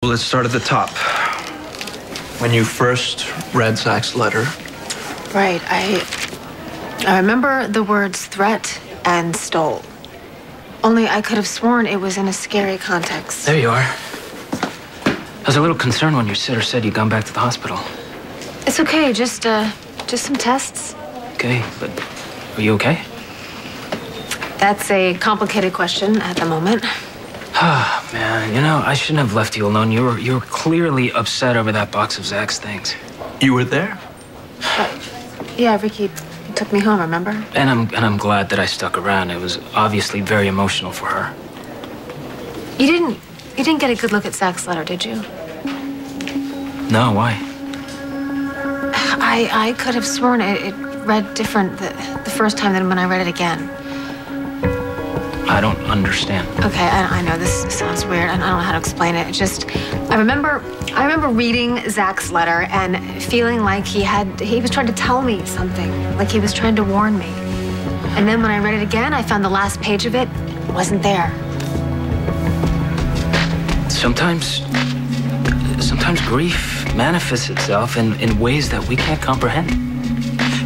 Well, let's start at the top. When you first read Zach's letter. Right. I remember the words threat and stole. Only I could have sworn it was in a scary context. There you are. I was a little concerned when your sitter said you'd gone back to the hospital. It's okay, just some tests. Okay, but are you okay? That's a complicated question at the moment. Ah, man, you know, I shouldn't have left you alone. You were clearly upset over that box of Zach's things. You were there? Yeah, Rickey took me home, remember? And I'm glad that I stuck around. It was obviously very emotional for her. You didn't get a good look at Zach's letter, did you? No, why? I could have sworn it read different the first time than when I read it again. I don't understand. Okay, I know this sounds weird, and I don't know how to explain it. It's just, I remember reading Zach's letter and feeling like he was trying to tell me something, like he was trying to warn me. And then when I read it again, I found the last page of it wasn't there. Sometimes grief manifests itself in ways that we can't comprehend.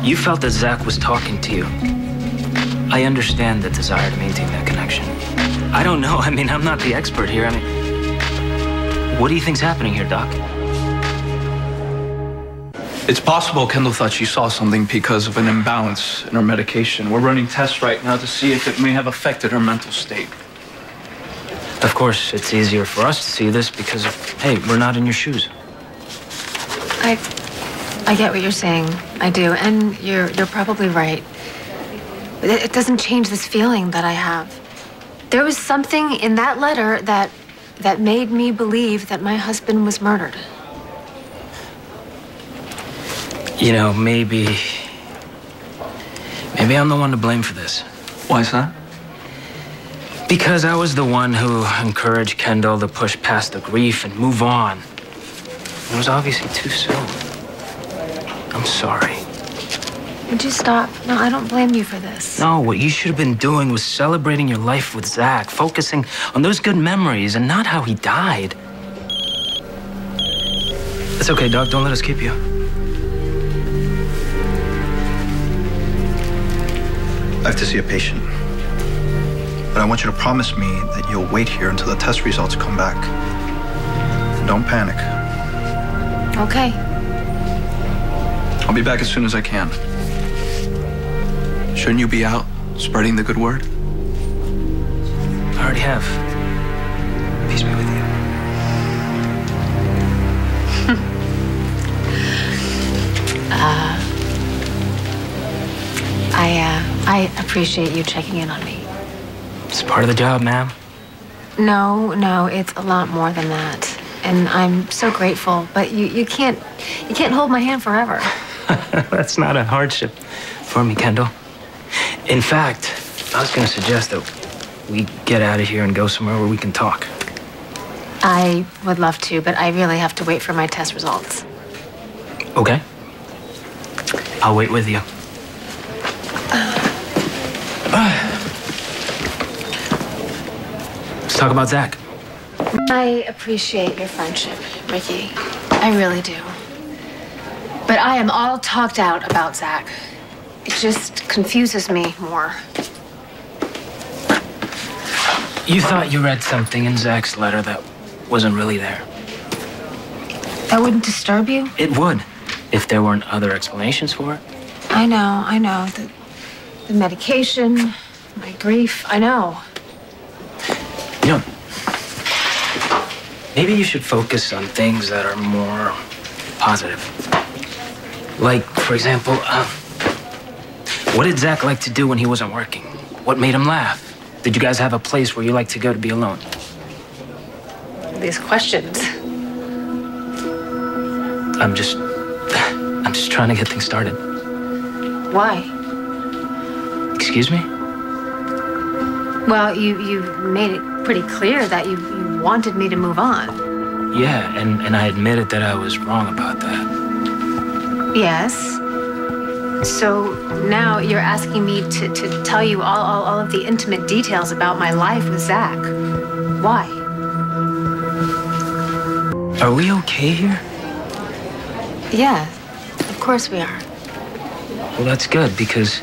You felt that Zach was talking to you. I understand the desire to maintain that connection. I don't know. I mean, I'm not the expert here. I mean, what do you think's happening here, Doc? It's possible Kendall thought she saw something because of an imbalance in her medication. We're running tests right now to see if it may have affected her mental state. Of course, it's easier for us to see this because, hey, we're not in your shoes. I get what you're saying. I do, and you're probably right. It doesn't change this feeling that I have. There was something in that letter that made me believe that my husband was murdered. You know, maybe I'm the one to blame for this. Why is that? Because I was the one who encouraged Kendall to push past the grief and move on. It was obviously too soon. I'm sorry. Would you stop? No, I don't blame you for this. No, what you should have been doing was celebrating your life with Zach, focusing on those good memories and not how he died. It's okay, Doc. Don't let us keep you. I have to see a patient. But I want you to promise me that you'll wait here until the test results come back. And don't panic. Okay. I'll be back as soon as I can. Shouldn't you be out spreading the good word? I already have. Peace be with you. I appreciate you checking in on me. It's part of the job, ma'am. No, it's a lot more than that. And I'm so grateful, but you can't hold my hand forever. That's not a hardship for me, Kendall. In fact, I was going to suggest that we get out of here and go somewhere where we can talk. I would love to, but I really have to wait for my test results. Okay. I'll wait with you. Let's talk about Zach. I appreciate your friendship, Rickey. I really do. But I am all talked out about Zach. It just confuses me more. You thought you read something in Zach's letter that wasn't really there. That wouldn't disturb you? It would, if there weren't other explanations for it. I know. The medication, my grief, I know. You know, maybe you should focus on things that are more positive. Like, for example, what did Zach like to do when he wasn't working? What made him laugh? Did you guys have a place where you like to go to be alone? These questions. I'm just trying to get things started. Why? Excuse me? Well, you made it pretty clear that you wanted me to move on. Yeah, and I admitted that I was wrong about that. Yes. So now you're asking me to tell you all of the intimate details about my life with Zach. Why? Are we okay here? Yeah, of course we are. Well, that's good, because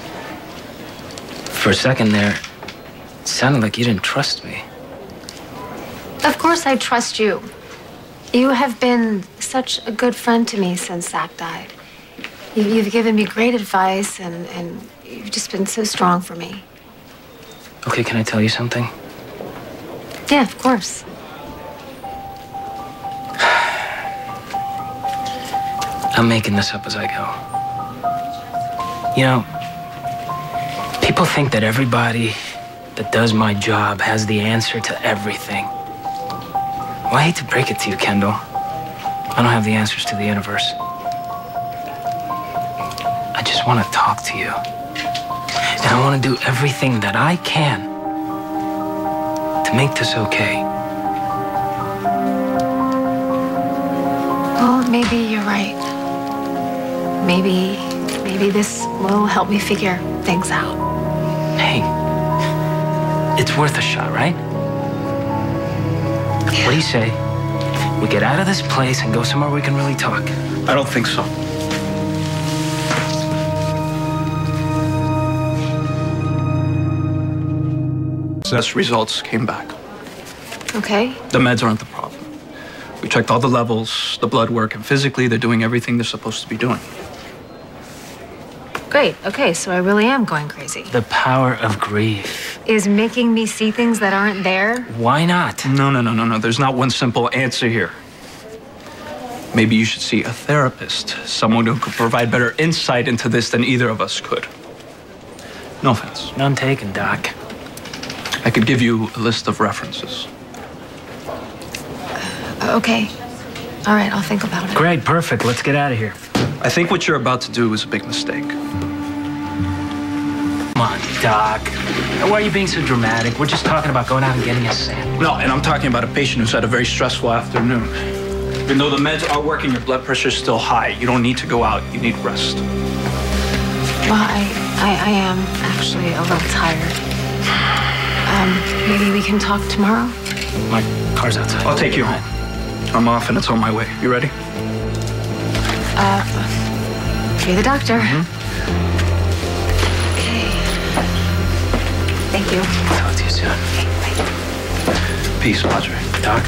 for a second there, it sounded like you didn't trust me. Of course I trust you. You have been such a good friend to me since Zach died. You've given me great advice, and you've just been so strong for me. Okay, can I tell you something? Yeah, of course. I'm making this up as I go. You know, people think that everybody that does my job has the answer to everything. Well, I hate to break it to you, Kendall. I don't have the answers to the universe. I just want to talk to you. And I want to do everything that I can to make this okay. Well, maybe you're right. Maybe this will help me figure things out. Hey, it's worth a shot, right? What do you say? We get out of this place and go somewhere we can really talk. I don't think so. Test results came back. Okay. The meds aren't the problem. We checked all the levels, the blood work, and physically they're doing everything they're supposed to be doing. Great. Okay, so I really am going crazy. The power of grief. Is making me see things that aren't there? Why not? No. There's not one simple answer here. Maybe you should see a therapist, someone who could provide better insight into this than either of us could. No offense. None taken, Doc. I could give you a list of references. Okay. All right, I'll think about it. Great, perfect. Let's get out of here. I think what you're about to do is a big mistake. Come on, Doc. Why are you being so dramatic? We're just talking about going out and getting a sandwich. No, and I'm talking about a patient who's had a very stressful afternoon. Even though the meds are working, your blood pressure is still high. You don't need to go out. You need rest. Well, I am actually a little tired. Maybe we can talk tomorrow? My car's outside. I'll take you home. I'm off and it's on my way. You ready? You're the doctor. Mm-hmm. Okay. Thank you. Talk to you soon. Okay, bye. Peace, Padre. Doc.